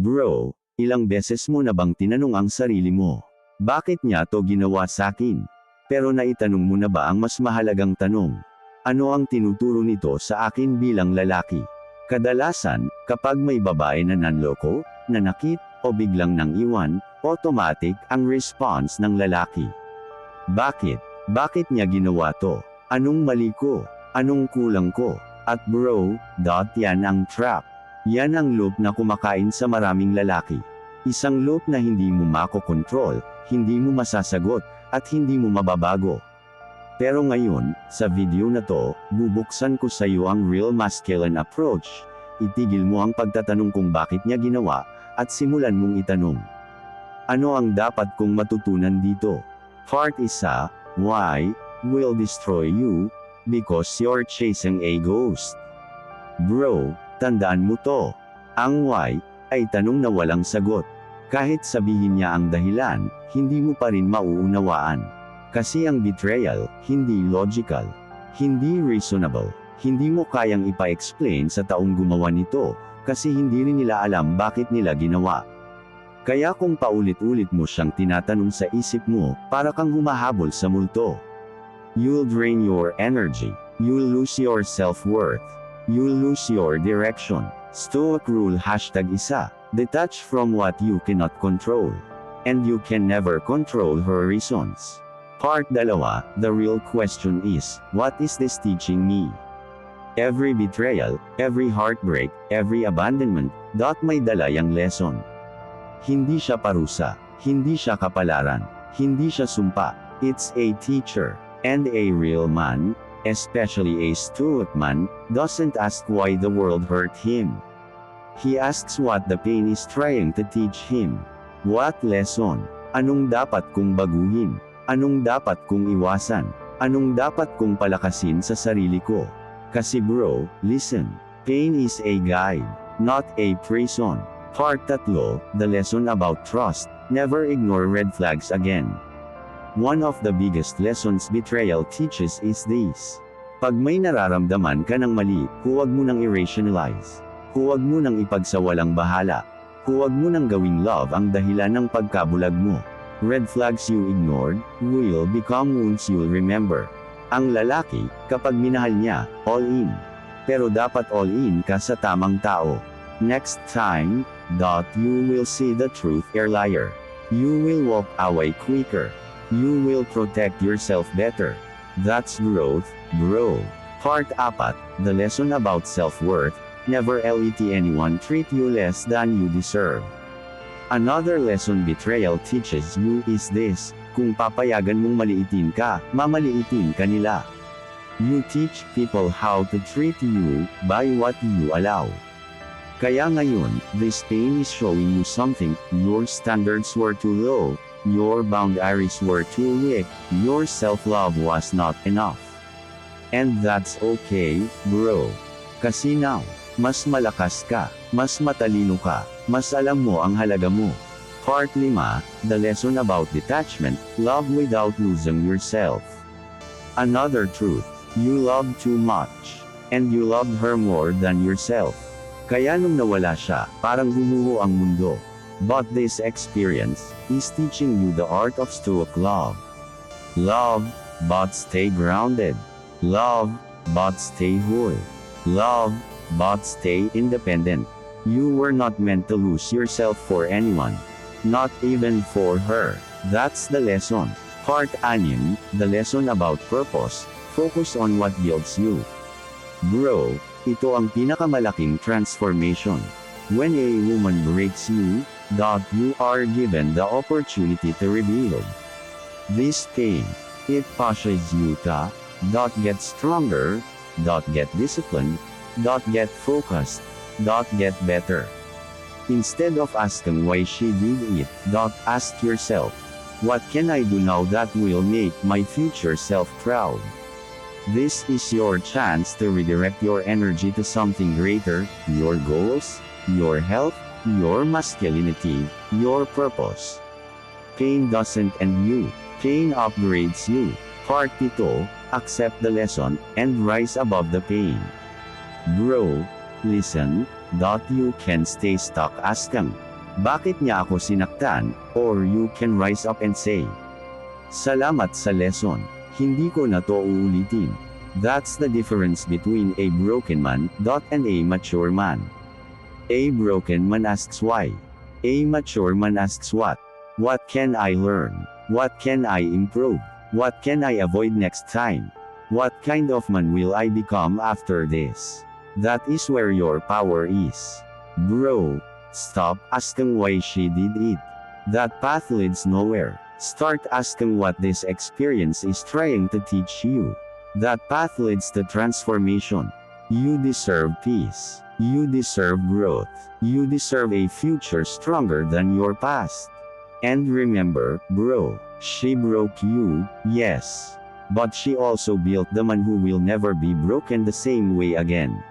Bro, ilang beses mo na bang tinanong ang sarili mo? Bakit niya to ginawa sakin? Pero naitanong mo na ba ang mas mahalagang tanong? Ano ang tinuturo nito sa akin bilang lalaki? Kadalasan, kapag may babae na nanloko, nanakit, o biglang nang iwan, automatic ang response ng lalaki. Bakit? Bakit niya ginawa to? Anong mali ko? Anong kulang ko? At bro, yan ang trap. Yan ang loop na kumakain sa maraming lalaki. Isang loop na hindi mo makokontrol, hindi mo masasagot, at hindi mo mababago. Pero ngayon, sa video na to, bubuksan ko sa iyo ang real masculine approach. Itigil mo ang pagtatanong kung bakit niya ginawa, at simulan mong itanong. Ano ang dapat kong matutunan dito? Part 1, why will destroy you, because you're chasing a ghost. Bro, tandaan mo to. Ang why, ay tanong na walang sagot. Kahit sabihin niya ang dahilan, hindi mo pa rin mauunawaan. Kasi ang betrayal, hindi logical. Hindi reasonable. Hindi mo kayang ipa-explain sa taong gumawa nito, kasi hindi rin nila alam bakit nila ginawa. Kaya kung paulit-ulit mo siyang tinatanong sa isip mo, para kang humahabol sa multo. You'll drain your energy. You'll lose your self-worth. You'll lose your direction. Stoic rule #1. Detach from what you cannot control. And you can never control her reasons. Part 2. The real question is, what is this teaching me? Every betrayal, every heartbreak, every abandonment, may dala yang lesson. Hindi siya parusa. Hindi siya kapalaran. Hindi siya sumpa. It's a teacher. And a real man, especially a stoic man, doesn't ask why the world hurt him. He asks what the pain is trying to teach him. What lesson? Anong dapat kong baguhin? Anong dapat kong iwasan? Anong dapat kong palakasin sa sarili ko? Kasi bro, listen. Pain is a guide, not a prison. Part 3, the lesson about trust. Never ignore red flags again. One of the biggest lessons betrayal teaches is this. Pag may nararamdaman ka ng mali, huwag mo nang i-rationalize. Huwag mo nang ipagsawalang bahala. Huwag mo nang gawing love ang dahilan ng pagkabulag mo. Red flags you ignored, will become wounds you'll remember. Ang lalaki, kapag minahal niya, all in. Pero dapat all in ka sa tamang tao. Next time, you will see the truth, liar. You will walk away quicker. You will protect yourself better. That's growth, bro. Part 4, the lesson about self-worth. Never let anyone treat you less than you deserve. Another lesson betrayal teaches you is this, kung papayagan mong maliitin ka, mamaliitin ka nila. You teach people how to treat you, by what you allow. Kaya ngayon, this pain is showing you something, your standards were too low, your boundaries were too weak, your self-love was not enough. And that's okay, bro. Kasi now, mas malakas ka, mas matalino ka, mas alam mo ang halaga mo. Part 5, the lesson about detachment, love without losing yourself. Another truth, you love too much. And you loved her more than yourself. Kaya nung nawala siya, parang gumuho ang mundo. But this experience is teaching you the art of stoic love. Love, but stay grounded. Love, but stay whole. Love, but stay independent. You were not meant to lose yourself for anyone. Not even for her. That's the lesson. Part 6, the lesson about purpose. Focus on what builds you. Bro, ito ang pinakamalaking transformation. When a woman breaks you, you are given the opportunity to rebuild. This pain, it pushes you to, get stronger, get disciplined, get focused, get better. Instead of asking why she did it, ask yourself, what can I do now that will make my future self proud? This is your chance to redirect your energy to something greater, your goals, your health, your masculinity, your purpose. Pain doesn't end you. Pain upgrades you. Part 7, accept the lesson, and rise above the pain. Bro, listen, you can stay stuck asking, Bakit niya ako sinaktan? Or you can rise up and say, salamat sa lesson. Hindi ko na to uulitin. That's the difference between a broken man, and a mature man. A broken man asks why. A mature man asks what? What can I learn? What can I improve? What can I avoid next time? What kind of man will I become after this? That is where your power is. Bro, stop asking why she did it. That path leads nowhere. Start asking what this experience is trying to teach you. That path leads to transformation. You deserve peace. You deserve growth. You deserve a future stronger than your past. And remember, bro, she broke you, yes. But she also built the man who will never be broken the same way again.